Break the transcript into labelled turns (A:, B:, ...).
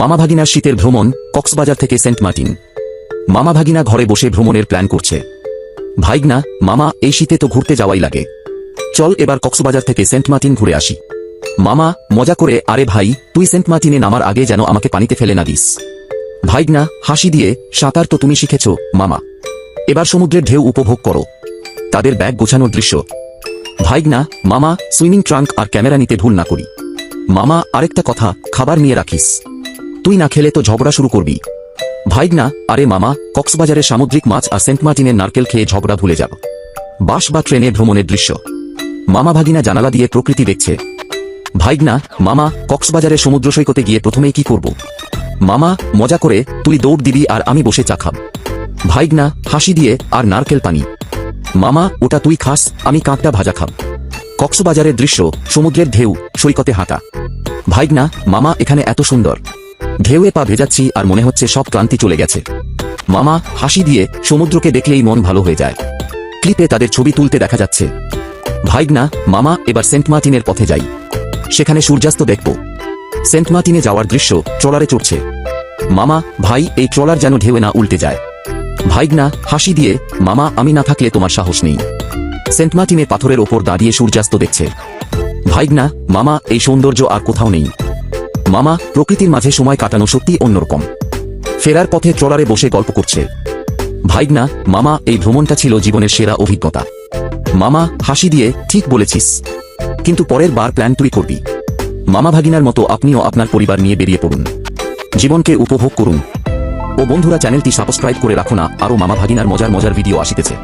A: মামা ভাগিনার শীতের ভ্রমণ কক্সবাজার থেকে সেন্ট মার্টিন। মামা ভাগিনা ঘরে বসে ভ্রমণের প্ল্যান করছে। ভাইগনা, মামা এই শীতে তো ঘুরতে যাওয়াই লাগে, চল এবার কক্সবাজার থেকে সেন্ট মার্টিন ঘুরে আসি। মামা মজা করে, আরে ভাই তুই সেন্ট মার্টিনে নামার আগে যেন আমাকে পানিতে ফেলে না দিস। ভাইগনা হাসি দিয়ে, সাঁতার তো তুমি শিখেছ মামা, এবার সমুদ্রের ঢেউ উপভোগ করো। তাদের ব্যাগ গোছানোর দৃশ্য। ভাইগনা, মামা সুইমিং ট্রাঙ্ক আর ক্যামেরা নিতে ভুল না করি। মামা আরেকটা কথা, খাবার নিয়ে রাখিস, তুই না খেলে তো ঝগড়া শুরু করবি। ভাইগনা, আরে মামা কক্সবাজারের সামুদ্রিক মাছ আর সেন্ট মার্টিনের নারকেল খেয়ে ঝগড়া ভুলে যাব। বাস বা ট্রেনে ভ্রমণের দৃশ্য। মামা ভাগিনা জানালা দিয়ে প্রকৃতি দেখছে। ভাইগনা, মামা কক্সবাজারের সমুদ্র সৈকতে গিয়ে প্রথমেই কি করব? মামা মজা করে, তুই দৌড় দিবি আর আমি বসে চা খাব। ভাইগনা হাসি দিয়ে, আর নারকেল পানি? মামা ওটা তুই খাস, আমি কাঁকড়া ভাজা খাব। কক্সবাজারের দৃশ্য, সমুদ্রের ঢেউ, সৈকতে হাঁটা। ভাইগনা, মামা এখানে এত সুন্দর, ঢেউয়ে পা ভেজাচ্ছি আর মনে হচ্ছে সব ক্লান্তি চলে গেছে। মামা হাসি দিয়ে, সমুদ্রকে দেখলেই মন ভালো হয়ে যায়। ক্লিপে তাদের ছবি তুলতে দেখা যাচ্ছে। ভাইগনা, মামা এবার সেন্ট মার্টিনের পথে যাই, সেখানে সূর্যাস্ত দেখব। সেন্ট মার্টিনে যাওয়ার দৃশ্য, ট্রলারে চড়ছে। মামা, ভাই এই ট্রলার যেন ঢেউয়ে না উল্টে যায়। ভাইগনা হাসি দিয়ে, মামা আমি না থাকলে তোমার সাহস নেই। সেন্ট মার্টিনের পাথরের ওপর দাঁড়িয়ে সূর্যাস্ত দেখছে। ভাইগনা, মামা এই সৌন্দর্য আর কোথাও নেই। মামা প্রকৃতির মাঝে সময় কাটানো সত্যি অন্যরকম। ফেরার পথে ট্রলারে বসে গল্প করছে। ভাইগনা, মামা এই ভ্রমণটা ছিল জীবনের সেরা অভিজ্ঞতা। মামা হাসি দিয়ে, ঠিক বলেছিস, কিন্তু পরের বার প্ল্যান তুই করবি। মামা ভাগিনার মতো আপনিও আপনার পরিবার নিয়ে বেরিয়ে পড়ুন, জীবনকে উপভোগ করুন। ও বন্ধুরা, চ্যানেলটি সাবস্ক্রাইব করে রাখো না, আরও মামা ভাগিনার মজার মজার ভিডিও আসিতেছে।